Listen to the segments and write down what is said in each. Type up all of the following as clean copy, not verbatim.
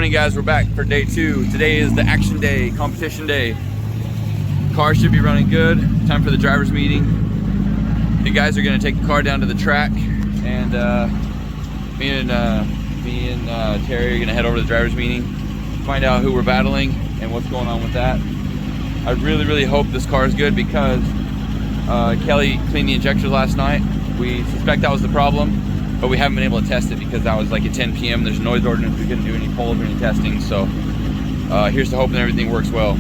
morning, guys. We're back for day 2. Today is the action day, competition day. Car should be running good. Time for the driver's meeting. The guys are going to take the car down to the track, and me and Terry are going to head over to the driver's meeting, find out who we're battling and what's going on with that. I really hope this car is good because Kelly cleaned the injectors last night. We suspect that was the problem, but we haven't been able to test it because that was like at 10 p.m. There's a noise ordinance. We couldn't do any polls or any testing. So here's to hoping everything works well.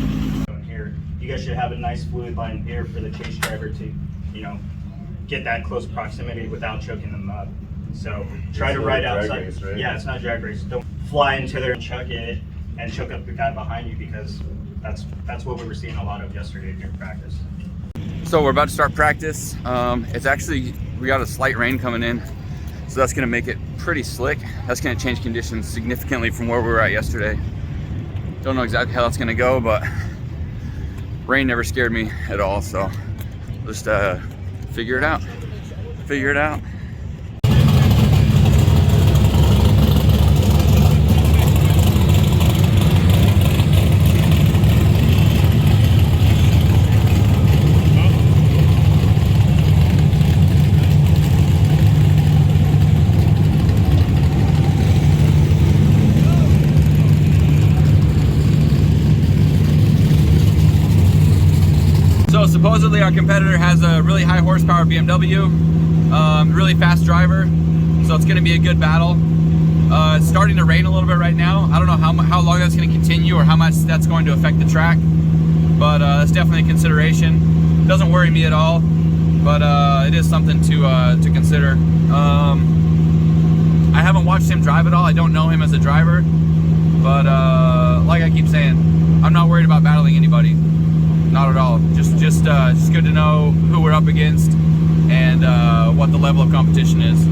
Here, you guys should have a nice fluid line here for the chase driver to, get that close proximity without choking them up. So try to ride outside. Race, right? Yeah, it's not drag race. Don't fly into there and chuck it and choke up the guy behind you, because that's what we were seeing a lot of yesterday during practice. So we're about to start practice. It's actually, we got a slight rain coming in, so that's gonna make it pretty slick. That's gonna change conditions significantly from where we were at yesterday. Don't know exactly how that's gonna go, but rain never scared me at all, so just figure it out. So supposedly our competitor has a really high horsepower BMW, really fast driver, so it's going to be a good battle. It's starting to rain a little bit right now. I don't know how long that's going to continue or how much that's going to affect the track, but that's definitely a consideration. Doesn't worry me at all, but it is something to consider. I haven't watched him drive at all. I don't know him as a driver, but like I keep saying, I'm not worried about battling anybody. Not at all. Just good to know who we're up against and what the level of competition is.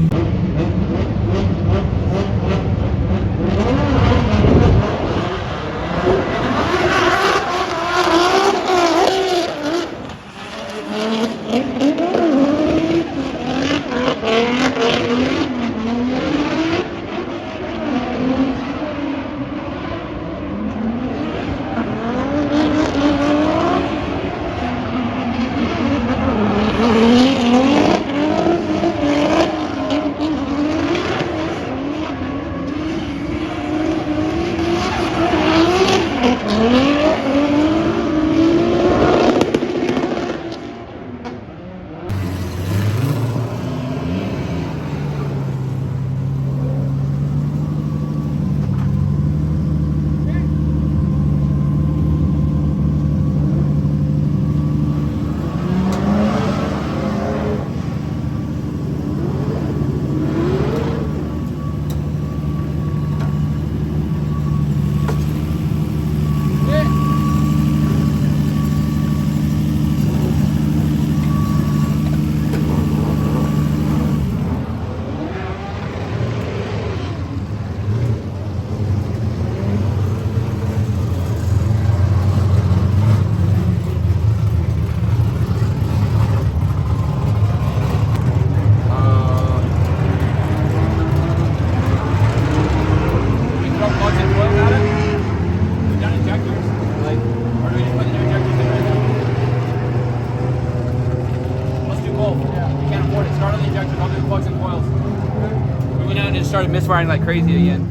Started misfiring like crazy again.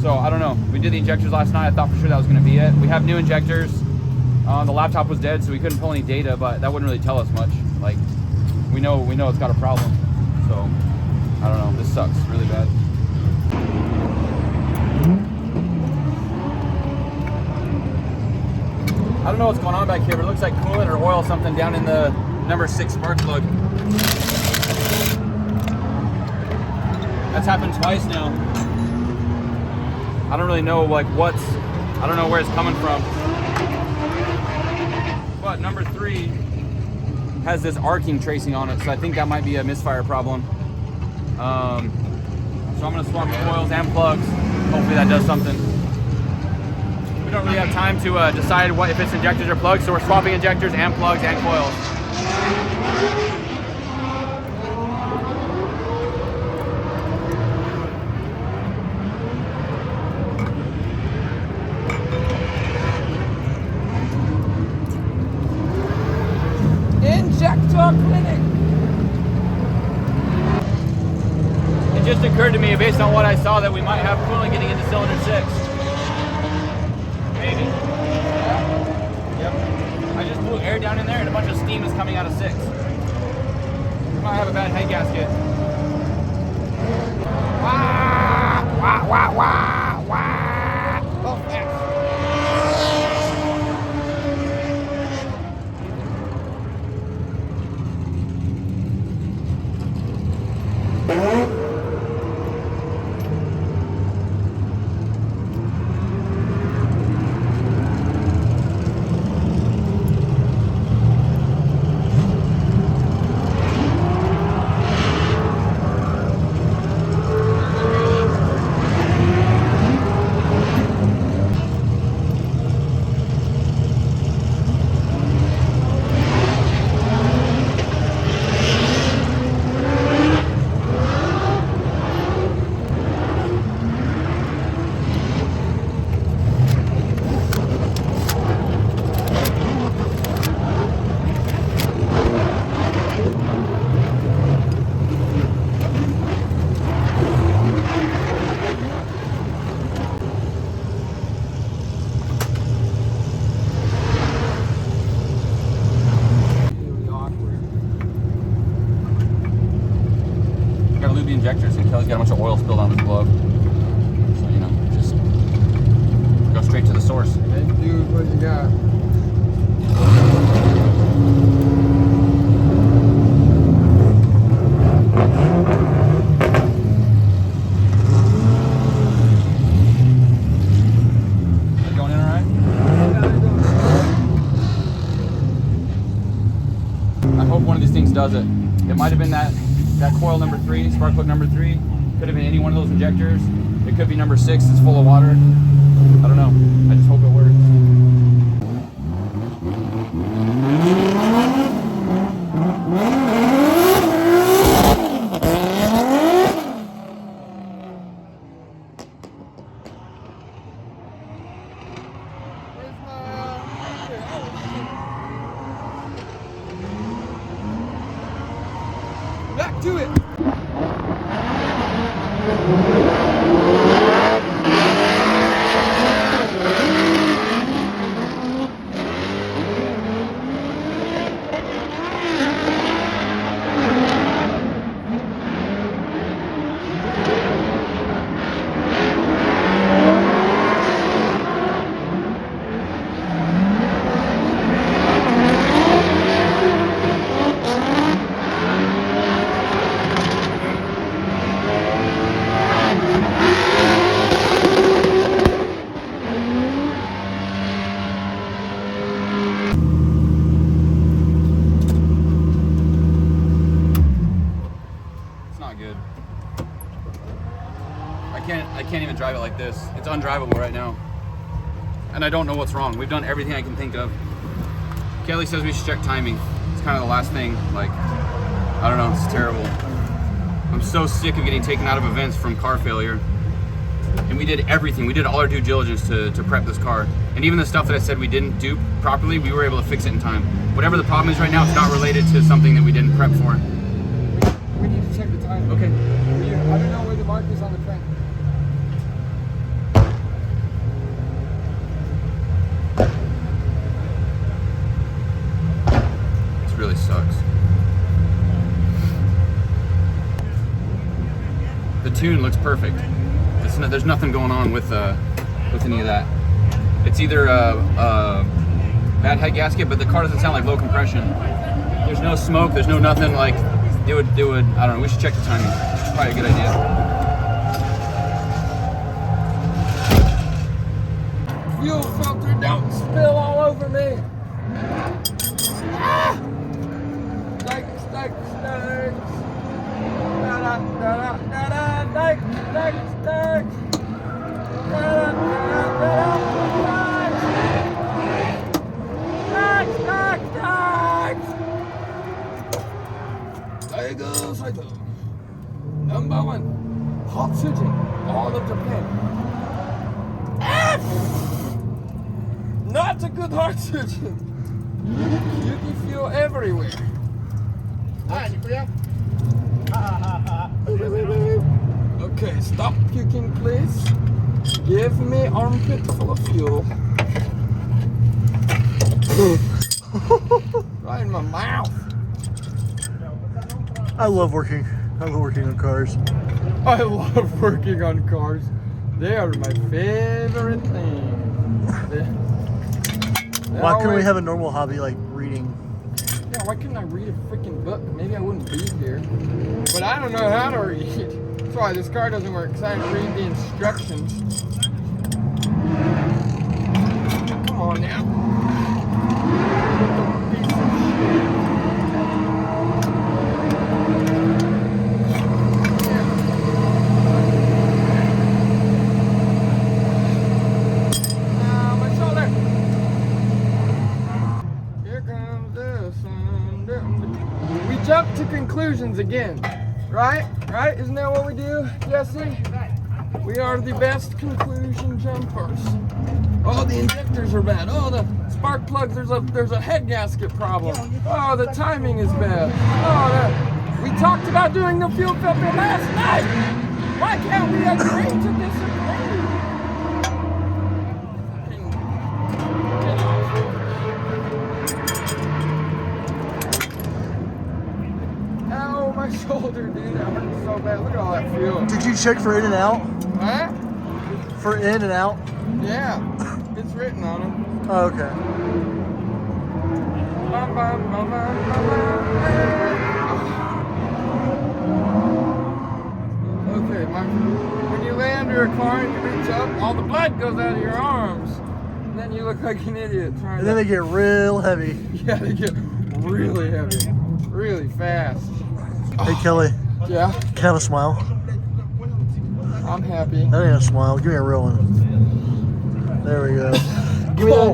So I don't know. We did the injectors last night. I thought for sure that was going to be it. We have new injectors. The laptop was dead, so we couldn't pull any data, but that wouldn't really tell us much. Like, we know it's got a problem. So I don't know. This sucks really bad. I don't know what's going on back here, but it looks like coolant or oil something down in the number 6 spark plug. That's happened twice now. I don't really know I don't know where it's coming from. But number 3 has this arcing tracing on it, so I think that might be a misfire problem. So I'm gonna swap coils and plugs. Hopefully that does something. We don't really have time to decide if it's injectors or plugs, so we're swapping injectors and plugs and coils. just occurred to me based on what I saw that we might have coolant getting into cylinder 6. Maybe. Yep. I just blew air down in there and a bunch of steam is coming out of 6. We might have a bad head gasket. Wah! Wah, wah, wah, wah! Oh, fast. Injectors and Kelly's got a bunch of oil spilled on his glove. So, you know, just go straight to the source. Make do with what you got. Going in all right? I hope one of these things does it. It might have been that coil number 3, spark plug number 3. Could have been any one of those injectors. It could be number 6, it's full of water. I don't know. I just hope it works. Back to it. I can't even drive it like this. It's undrivable right now. And I don't know what's wrong. We've done everything I can think of. Kelly says we should check timing. It's kind of the last thing. Like, I don't know, it's terrible. I'm so sick of getting taken out of events from car failure. And we did everything. We did all our due diligence to prep this car. And even the stuff that I said we didn't do properly, we were able to fix it in time. Whatever the problem is right now, it's not related to something that we didn't prep for. We need to check the time. Okay. I don't know where the mark is on the front. This really sucks. The tune looks perfect. There's nothing going on with any of that. It's either a bad head gasket, but the car doesn't sound like low compression. There's no smoke. There's no nothing. Like it would. I don't know. We should check the timing. It's probably a good idea. Fuel filter, don't spill all over me. Ah! Stakes. There goes right there. Number 1, hot city, all of Japan. Not a good hot city. You can feel everywhere. Okay, stop puking, please. Give me armpit full of fuel. Right in my mouth. I love working on cars. I love working on cars. They are my favorite thing. Why couldn't we have a normal hobby like reading? Yeah, why couldn't I read a freaking book? Maybe I wouldn't be here. But I don't know how to read. That's why this car doesn't work, because I didn't read the instructions. Come on now. Piece of shit. My shoulder. Here comes the sun. We jump to conclusions again. Right? Right? Isn't that what we do, Jesse? We are the best conclusion jumpers. Oh, the injectors are bad. Oh, the spark plugs, there's a head gasket problem. Oh, the timing is bad. Oh, we talked about doing the fuel filter last night. Why can't we agree to disagree? Get off. Ow, my shoulder, dude. That hurts so bad. Look at all that fuel. Did you check for in and out? Huh? For in and out? Yeah. It's written on them. Oh, okay. Okay, when you lay under a car and you reach up, all the blood goes out of your arms. And then you look like an idiot trying And then they get real heavy. Yeah, they get really heavy. Really fast. Hey, Kelly. Yeah? Can I have a smile? I'm happy. That ain't a smile. Give me a real one. There we go.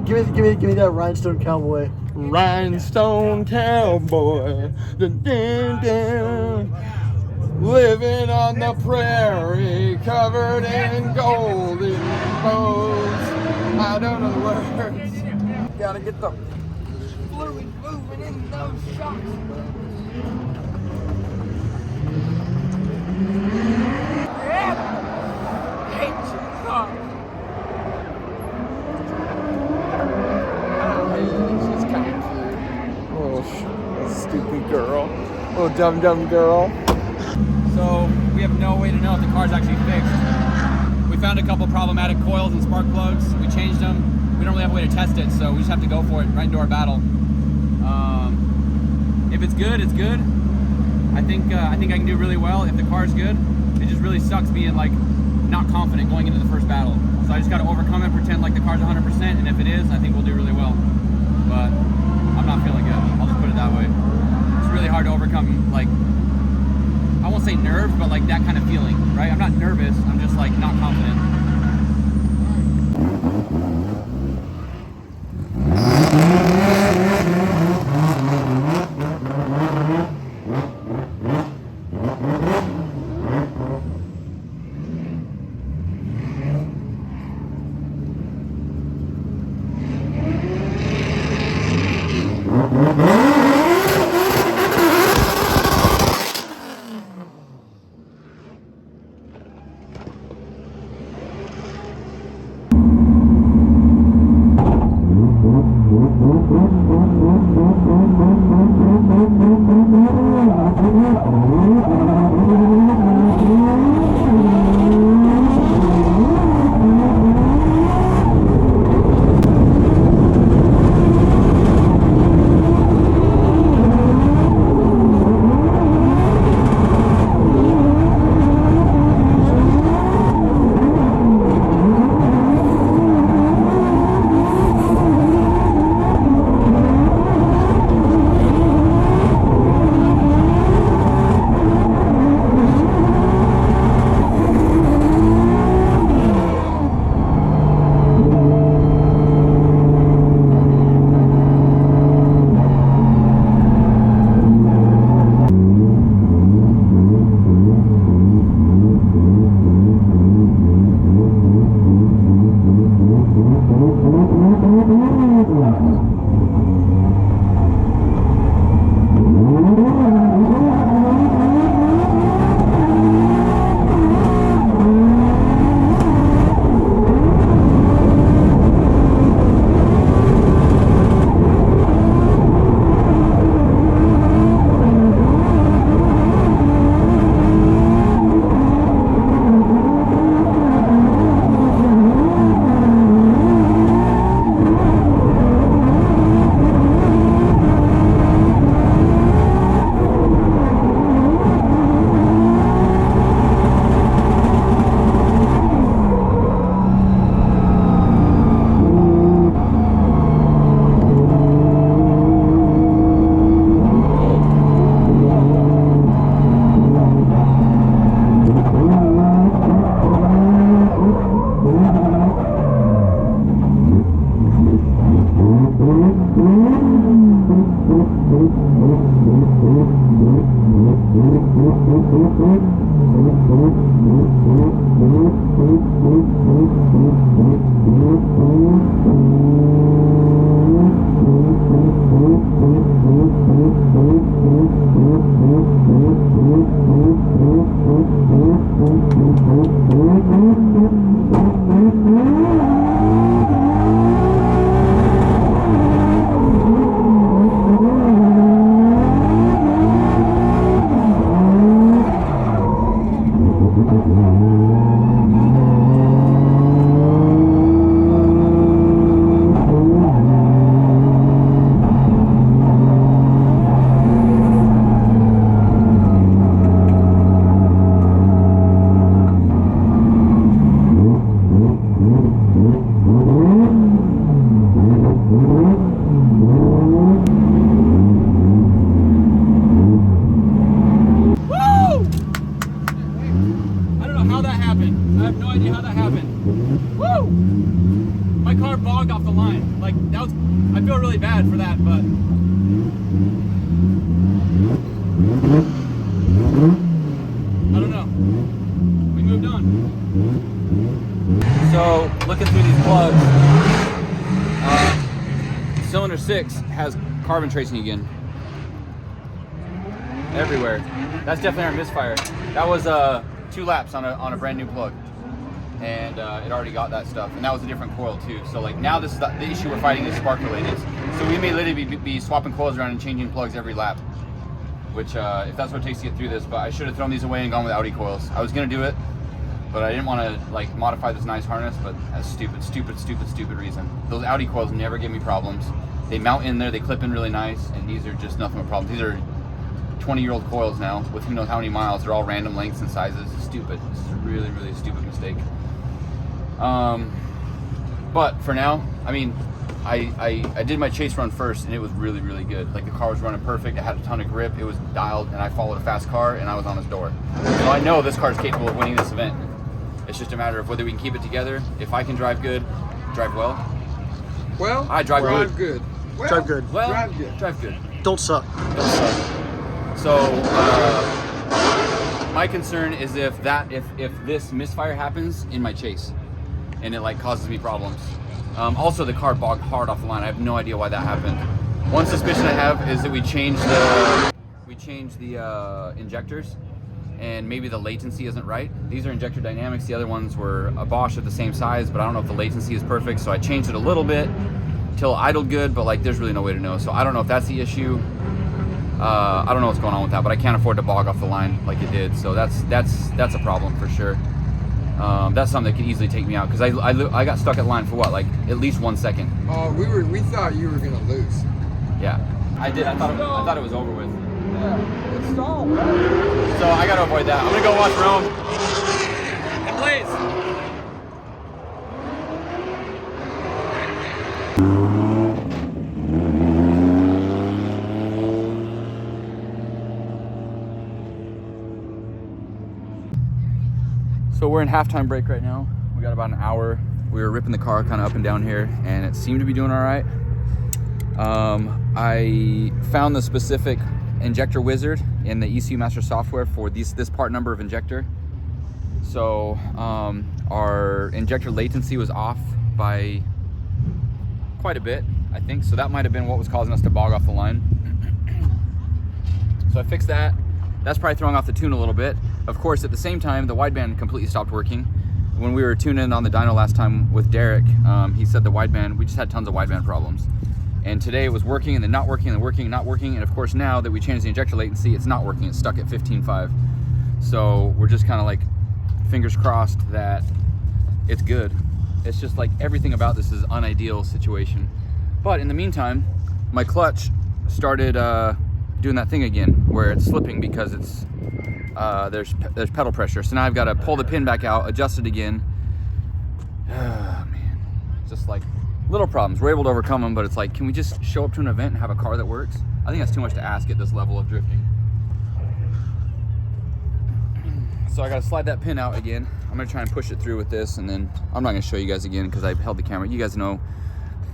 Give me that rhinestone cowboy. Rhinestone cowboy, dun, dun, dun. Living on the prairie, covered in golden bows. I don't know the words. Gotta get the fluid moving in those shocks. Yeah. Hate your car. She's kind of cute. Oh, stupid girl. Oh, dumb girl. So we have no way to know if the car's actually fixed. We found a couple problematic coils and spark plugs. We changed them. We don't really have a way to test it, so we just have to go for it right into our battle. If it's good, it's good. I think I can do really well. If the car's good, it just really sucks being like not confident going into the first battle. So I just got to overcome it, pretend like the car's 100%, and if it is, I think we'll do really well. But I'm not feeling good. I'll just put it that way. It's really hard to overcome, like, I won't say nerves, but like that kind of feeling, right? I'm not nervous, I'm just like not confident. My car bogged off the line. Like, that was, I feel really bad for that, but. I don't know. We moved on. So, looking through these plugs, cylinder 6 has carbon tracing again. Everywhere. That's definitely our misfire. That was 2 laps on a brand new plug. And it already got that stuff, and that was a different coil too. So like now this is the issue we're fighting is spark related. So we may literally be swapping coils around and changing plugs every lap, which if that's what it takes to get through this. But I should have thrown these away and gone with Audi coils. I was gonna do it, but I didn't want to like modify this nice harness. But that's stupid reason. Those Audi coils never give me problems. They mount in there, they clip in really nice, and these are just nothing but problems. These are 20-year-old coils now with who knows how many miles. They're all random lengths and sizes. It's stupid. This is a really stupid mistake. But for now, I mean, I did my chase run first, and it was really good. Like the car was running perfect. It had a ton of grip. It was dialed, and I followed a fast car, and I was on his door. So I know this car is capable of winning this event. It's just a matter of whether we can keep it together. If I can drive good, drive well. Well, I drive good. Well, Drive good. Well, drive good. Drive good. Don't suck. Don't suck. So my concern is if this misfire happens in my chase, and it like causes me problems. Also, the car bogged hard off the line. I have no idea why that happened. One suspicion I have is that we changed the injectors, and maybe the latency isn't right. These are injector dynamics. The other ones were a Bosch at the same size, but I don't know if the latency is perfect. So I changed it a little bit till it idled good, but like there's really no way to know. So I don't know if that's the issue. I don't know what's going on with that, but I can't afford to bog off the line like it did. So that's a problem for sure. That's something that could easily take me out because I got stuck at line for what, like at least 1 second. Oh, we thought you were gonna lose. Yeah, I did. I thought it was over with. Yeah, it's stalled, right? So I gotta avoid that. I'm gonna go watch Rome and Blaze. So we're in halftime break right now. We got about an hour. We were ripping the car kind of up and down here, and it seemed to be doing all right. I found the specific injector wizard in the ECU Master software for this part number of injector. So our injector latency was off by quite a bit, I think. So that might have been what was causing us to bog off the line. So I fixed that. That's probably throwing off the tune a little bit. Of course, at the same time, the wideband completely stopped working. When we were tuning in on the dyno last time with Derek, he said the wideband, we just had tons of wideband problems. And today it was working and then not working and then working and not working. And of course, now that we changed the injector latency, it's not working. It's stuck at 15.5. So we're just kind of like fingers crossed that it's good. It's just like everything about this is an unideal situation. But in the meantime, my clutch started doing that thing again where it's slipping because it's there's pedal pressure. So now I've got to pull the pin back out, adjust it again. Oh, man, just like little problems. We're able to overcome them, but it's like, can we just show up to an event and have a car that works? I think that's too much to ask at this level of drifting. So I got to slide that pin out again. I'm gonna try and push it through with this, and then I'm not gonna show you guys again because I held the camera. You guys know,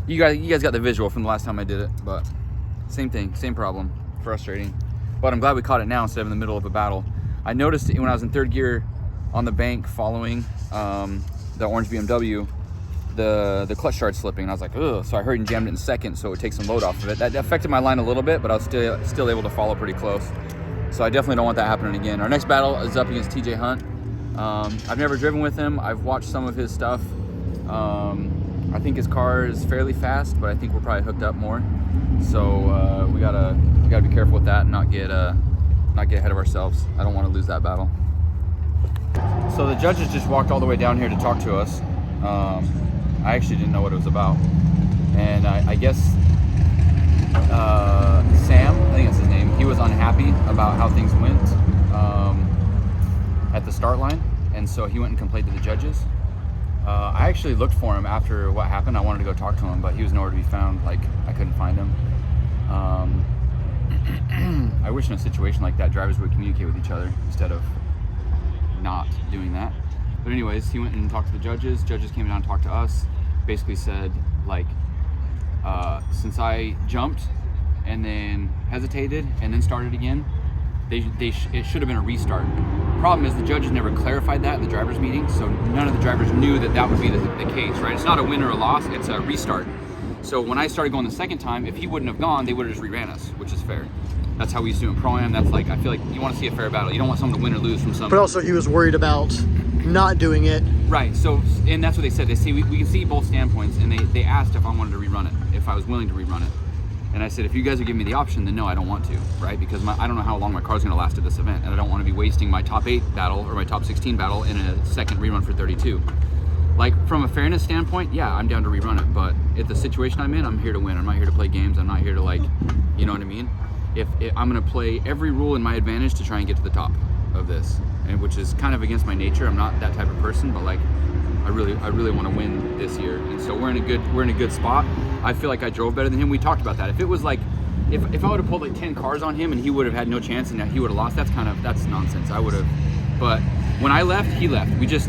you guys got the visual from the last time I did it, but same thing, same problem, frustrating. But I'm glad we caught it now instead of in the middle of a battle. I noticed it when I was in third gear on the bank following the orange BMW, the clutch started slipping, and I was like, ugh. So I hurried and jammed it in second so it would take some load off of it. That affected my line a little bit, but I was still able to follow pretty close. So I definitely don't want that happening again. Our next battle is up against TJ Hunt. I've never driven with him. I've watched some of his stuff. I think his car is fairly fast, but I think we're probably hooked up more. So we gotta be careful with that and not get ahead of ourselves. I don't want to lose that battle. So the judges just walked all the way down here to talk to us. I actually didn't know what it was about, and I guess Sam, I think that's his name, he was unhappy about how things went at the start line, and so he went and complained to the judges. I actually looked for him after what happened. I wanted to go talk to him, but he was nowhere to be found. Like, I couldn't find him. I wish in a situation like that, drivers would communicate with each other instead of not doing that. But anyways, he went and talked to the judges. Judges came down and talked to us. Basically said, like, since I jumped and then hesitated and then started again, it should have been a restart. Problem is the judges never clarified that in the drivers' meeting, so none of the drivers knew that that would be the case, right? It's not a win or a loss, it's a restart. So when I started going the second time, if he wouldn't have gone, they would have just reran us, which is fair. That's how we used to do in Pro-Am. That's like, I feel like you want to see a fair battle. You don't want someone to win or lose from something. But also he was worried about not doing it. Right, so, and that's what they said. They see, we can see both standpoints, and they asked if I wanted to rerun it, if I was willing to rerun it. And I said, if you guys are giving me the option, then no, I don't want to, right? Because I don't know how long my car's gonna last at this event, and I don't want to be wasting my top 8 battle or my top 16 battle in a second rerun for 32. Like, from a fairness standpoint, yeah, I'm down to rerun it, but at the situation I'm in, I'm here to win. I'm not here to play games. I'm not here to, like, you know what I mean? If I'm gonna play every rule in my advantage to try and get to the top of this, and which is kind of against my nature. I'm not that type of person, but like, I really want to win this year, and so we're in a good spot. I feel like I drove better than him. We talked about that. If it was like, if I would have pulled like 10 cars on him and he would have had no chance and he would have lost, that's nonsense. I would have, but when I left, he left. We just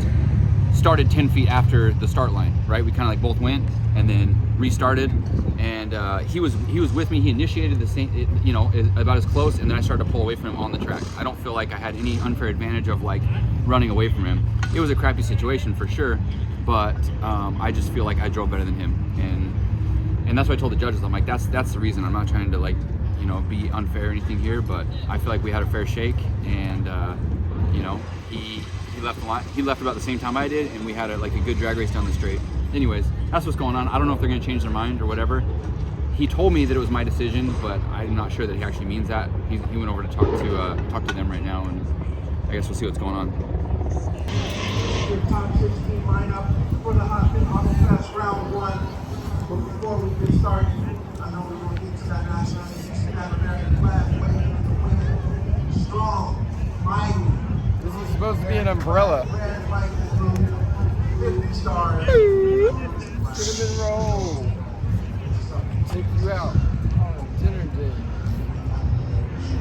started 10 feet after the start line, right? We kind of like both went and then restarted, and he was with me. He initiated the same, you know, about as close, and then I started to pull away from him on the track. I don't feel like I had any unfair advantage of like running away from him. It was a crappy situation for sure, but I just feel like I drove better than him, and that's what I told the judges. I'm like, that's the reason. I'm not trying to, like, you know, be unfair or anything here, but I feel like we had a fair shake, and you know, he left the line. He left about the same time I did, and we had a good drag race down the straight. Anyways, that's what's going on. I don't know if they're going to change their mind or whatever. He told me that it was my decision, but I'm not sure that he actually means that. He went over to talk to them right now, and I guess we'll see what's going on. Your top 16 lineup for the HOTPIT Autofest Round 1. But before we get started, I know we're going to get to that national anthem, that American flag waving in the wind. Strong, mighty. This is supposed to be an umbrella. Red, white, and blue. 50 stars. Cinnamon roll. Take you out on dinner date.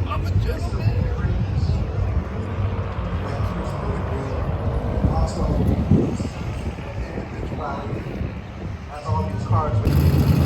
I'm a gentleman. Also, individuality. That's all these cards with you.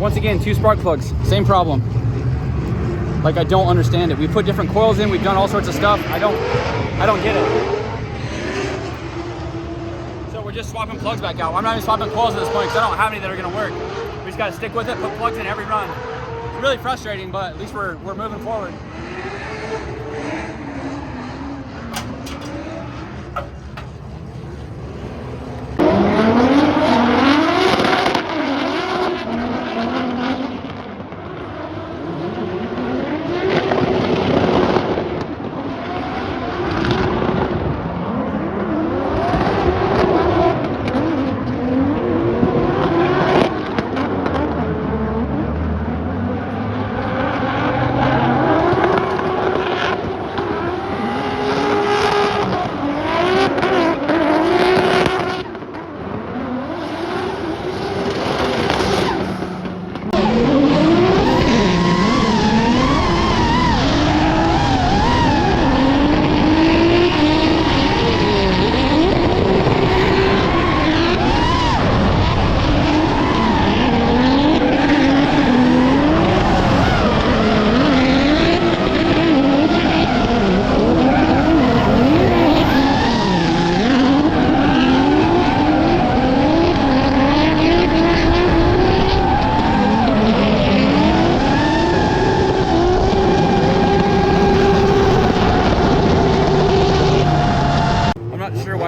Once again, 2 spark plugs, same problem. Like, I don't understand it. We put different coils in, we've done all sorts of stuff. I don't get it. So we're just swapping plugs back out. I'm not even swapping coils at this point because I don't have any that are gonna work. We just gotta stick with it, put plugs in every run. It's really frustrating, but at least we're moving forward.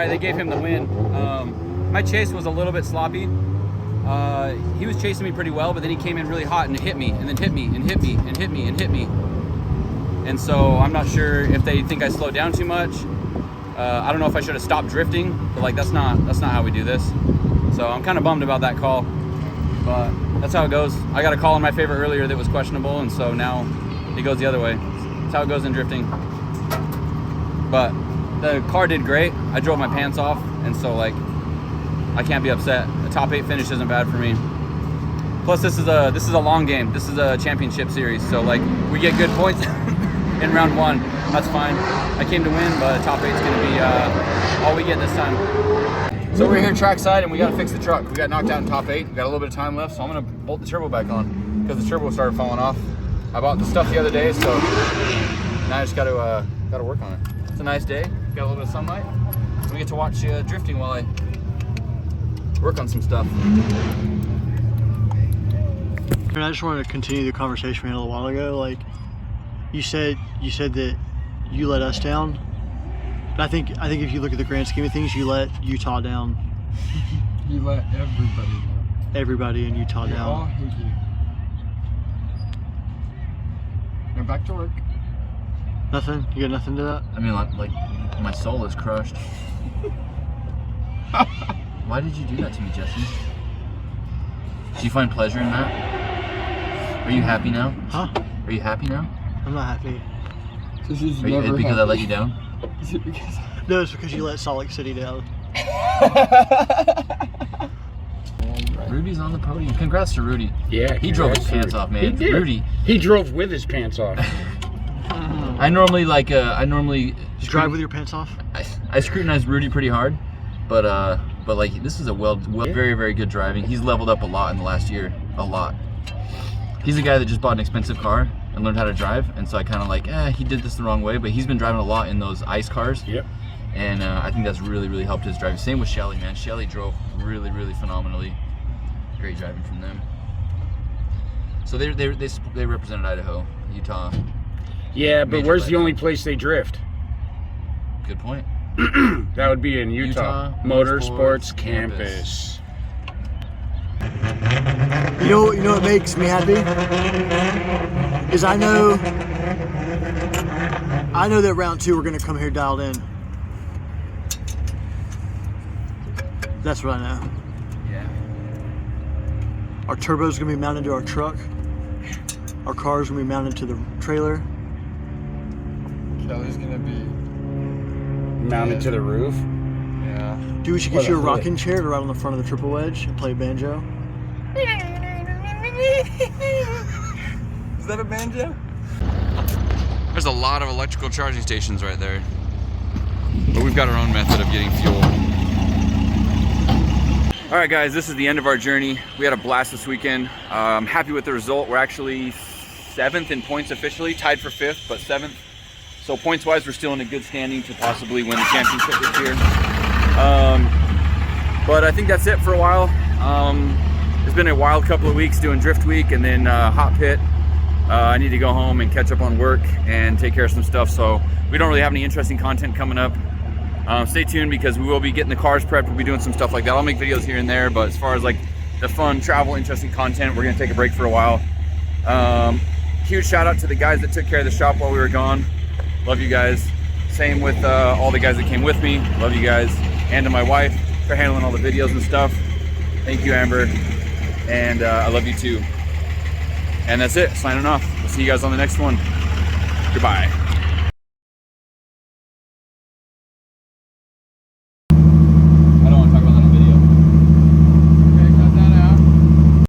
They gave him the win. My chase was a little bit sloppy. He was chasing me pretty well, but then he came in really hot and hit me, and then hit me, and hit me, and hit me, and hit me. And so I'm not sure if they think I slowed down too much. I don't know if I should have stopped drifting, but like that's not how we do this. So I'm kind of bummed about that call, but that's how it goes. I got a call on my favorite earlier that was questionable, and so now it goes the other way. That's how it goes in drifting. But the car did great. I drove my pants off, and so like I can't be upset. A top 8 finish isn't bad for me. Plus this is a long game. This is a championship series, so like we get good points in round 1. That's fine. I came to win, but top 8 is going to be all we get this time. So we're here trackside, and we got to fix the truck. We got knocked out in top 8. We got a little bit of time left, so I'm going to bolt the turbo back on because the turbo started falling off. I bought the stuff the other day, so now I just got to work on it. It's a nice day. Got a little bit of sunlight. We get to watch drifting while I work on some stuff. And I just wanted to continue the conversation we had a little while ago. Like you said that you let us down. But I think if you look at the grand scheme of things, you let Utah down. You let everybody down. Everybody in Utah They all down. hate you. Now back to work. Nothing? You got nothing to that? I mean, like my soul is crushed. Why did you do that to me, Jesse? Do you find pleasure in that? Are you happy now? Huh? Are you happy now? I'm not happy. This is Are you, never because I happy. let you down? Is it because No, it's because you let Salt Lake City down. Rudy's on the podium. Congrats to Rudy. Yeah, He drove his congrats, pants off, man. He did. Rudy. He drove with his pants off. I normally Just drive with your pants off? I scrutinized Rudy pretty hard, but like this is a very, very good driving. He's leveled up a lot in the last year, a lot. He's a guy that just bought an expensive car and learned how to drive, and so I kind of like, he did this the wrong way, but he's been driving a lot in those ice cars. Yep. And I think that's really, really helped his driving. Same with Shelly, man. Shelly drove really, really phenomenally. Great driving from them. So they represented Idaho, Utah. Yeah, but Major where's the Idaho. only place they drift? Good point. That would be in Utah Motorsports Campus. You know what makes me happy? Is I know that round 2 we're gonna come here dialed in. That's what I know. Yeah. Our turbo's gonna be mounted to our truck. Our car's gonna be mounted to the trailer. Kelly's gonna be. Mounted to the roof. Yeah. Dude, we should get you a rocking chair to ride on the front of the triple wedge and play banjo. Is that a banjo? There's a lot of electrical charging stations right there. But we've got our own method of getting fuel. All right, guys, this is the end of our journey. We had a blast this weekend. I'm happy with the result. We're actually 7th in points officially, tied for 5th, but 7th. So points-wise, we're still in a good standing to possibly win the championship this year. But I think that's it for a while. It's been a wild couple of weeks doing Drift Week and then Hot Pit. I need to go home and catch up on work and take care of some stuff. So we don't really have any interesting content coming up. Stay tuned because we will be getting the cars prepped. We'll be doing some stuff like that. I'll make videos here and there, but as far as like the fun, travel, interesting content, we're gonna take a break for a while. Huge shout out to the guys that took care of the shop while we were gone. Love you guys. Same with all the guys that came with me. Love you guys. And to my wife for handling all the videos and stuff. Thank you, Amber. And I love you too. And that's it, signing off. We'll see you guys on the next one. Goodbye.